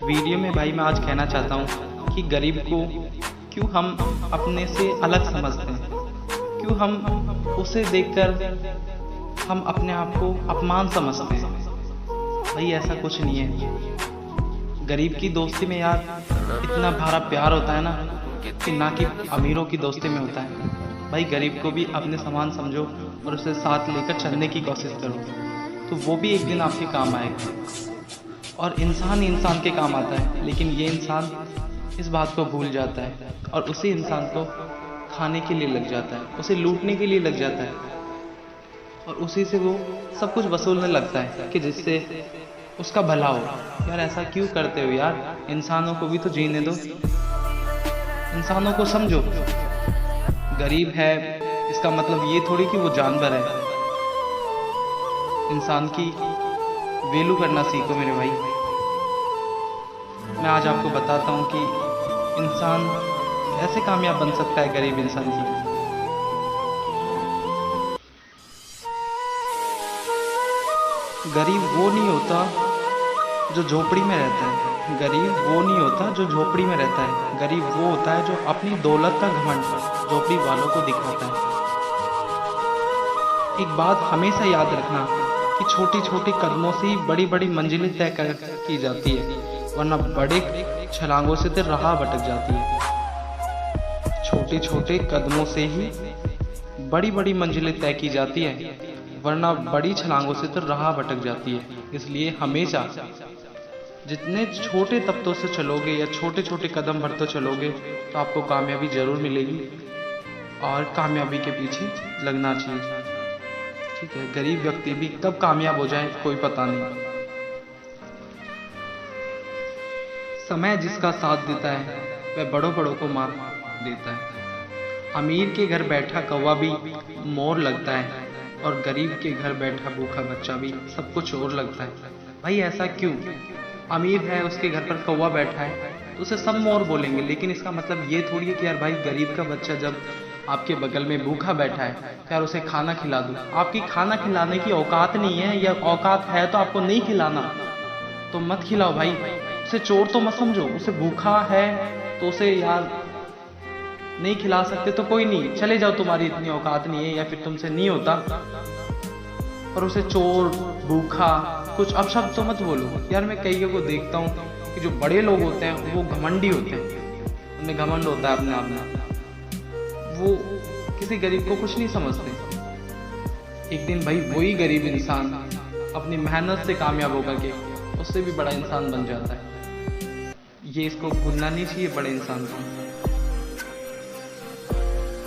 Video में भाई मैं आज कहना चाहता हूँ कि गरीब को क्यों हम अपने से अलग समझते हैं, क्यों हम उसे देखकर हम अपने आप को अपमान समझते हैं। भाई ऐसा कुछ नहीं है। गरीब की दोस्ती में यार इतना भारा प्यार होता है ना कि अमीरों की दोस्ती में होता है। भाई गरीब को भी अपने समान समझो और उसे साथ लेकर चलने की कोशिश करो, तो वो भी एक दिन आपके काम आएगा। और इंसान ही इंसान के काम आता है, लेकिन ये इंसान इस बात को भूल जाता है और उसी इंसान को खाने के लिए लग जाता है, उसे लूटने के लिए लग जाता है और उसी से वो सब कुछ वसूलने लगता है कि जिससे उसका भला हो। यार ऐसा क्यों करते हो यार? इंसानों को भी तो जीने दो, इंसानों को समझो। गरीब है इसका मतलब ये थोड़ी कि वो जानवर है। इंसान की वैल्यू करना सीखो मेरे भाई। मैं आज आपको बताता हूँ कि इंसान कैसे कामयाब बन सकता है गरीब इंसान की। गरीब वो नहीं होता जो झोपड़ी में रहता है, गरीब वो नहीं होता जो झोपड़ी में रहता है। गरीब वो होता है जो अपनी दौलत का घमंड झोपड़ी वालों को दिखाता है। एक बात हमेशा याद रखना कि छोटी छोटी कदमों से ही बड़ी बड़ी मंजिलें तय की जाती है, वरना बड़े छलांगों से तो राह भटक जाती है। छोटे छोटे कदमों से ही बड़ी बड़ी मंजिलें तय की जाती है, वरना बड़ी छलांगों से तो राह भटक जाती है। इसलिए हमेशा जितने छोटे तख्तों से चलोगे या छोटे छोटे कदम बढ़ते चलोगे तो आपको कामयाबी जरूर मिलेगी और कामयाबी के पीछे लगना चाहिए। ठीक है, गरीब व्यक्ति भी कब कामयाब हो जाए कोई पता नहीं। समय जिसका साथ देता है वह बड़ों बड़ों को मार देता है। अमीर के घर बैठा कौवा भी मोर लगता है और गरीब के घर बैठा भूखा बच्चा भी सबको चोर लगता है। भाई ऐसा क्यों? अमीर है उसके घर पर कौवा बैठा है तो उसे सब मोर बोलेंगे, लेकिन इसका मतलब ये थोड़ी है कि यार भाई गरीब का बच्चा जब आपके बगल में भूखा बैठा है तो यार उसे खाना खिला दो। आपकी खाना खिलाने की औकात नहीं है, या औकात है तो आपको नहीं खिलाना तो मत खिलाओ भाई। उसे चोर तो मत समझो, उसे भूखा है तो उसे यार नहीं खिला सकते तो कोई नहीं, चले जाओ, तुम्हारी इतनी औकात नहीं है या फिर तुमसे नहीं होता। पर उसे चोर, भूखा, कुछ अपशब्द तो मत बोलो यार। मैं कईयों को देखता हूँ कि जो बड़े लोग होते हैं वो घमंडी होते हैं, उन्हें घमंड होता है अपने आप में, वो किसी गरीब को कुछ नहीं समझते। एक दिन भाई वही गरीब इंसान अपनी मेहनत से कामयाब होकर के उससे भी बड़ा इंसान बन जाता है। ये इसको भूलना नहीं चाहिए बड़े इंसान को।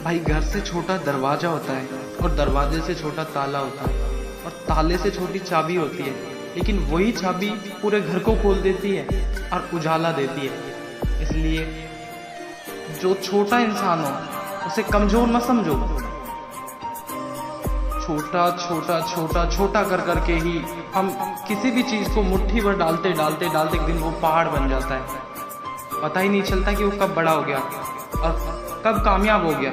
भाई घर से छोटा दरवाजा होता है और दरवाजे से छोटा ताला होता है और ताले से छोटी चाबी होती है, लेकिन वही चाबी पूरे घर को खोल देती है और उजाला देती है। इसलिए जो छोटा इंसान हो उसे कमजोर मत समझो। छोटा छोटा छोटा छोटा कर करके ही हम किसी भी चीज को मुट्ठी भर डालते डालते डालते एक दिन वो पहाड़ बन जाता है। पता ही नहीं चलता कि वो कब बड़ा हो गया और कब कामयाब हो गया।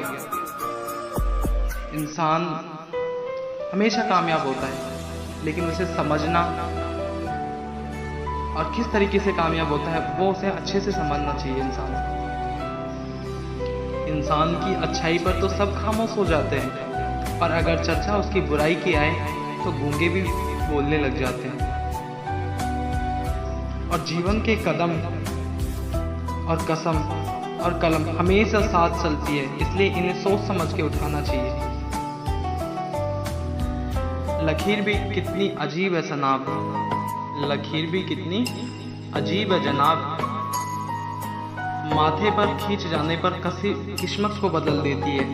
इंसान हमेशा कामयाब होता है, लेकिन उसे समझना और किस तरीके से कामयाब होता है वो उसे अच्छे से समझना चाहिए। इंसान की अच्छाई पर तो सब खामोश हो जाते हैं, और अगर चर्चा उसकी बुराई की आए तो गूंगे भी बोलने लग जाते हैं। और जीवन के कदम और कसम और कलम हमेशा साथ चलती है, इसलिए इन्हें सोच समझ के उठाना चाहिए। लकीर भी कितनी अजीब है जनाब, लकीर भी कितनी अजीब है जनाब, माथे पर खींच जाने पर किस्मत को बदल देती है,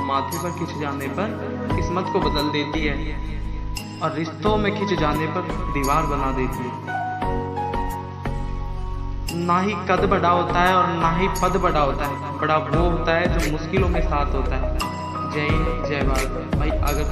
माथे पर खींच जाने पर किस्मत को बदल देती है और रिश्तों में खींच जाने पर दीवार बना देती है। ना ही कद बड़ा होता है और ना ही पद बड़ा होता है, बड़ा वो होता है जो मुश्किलों में साथ होता है। जय हिंद, जय भारत। भाई अगर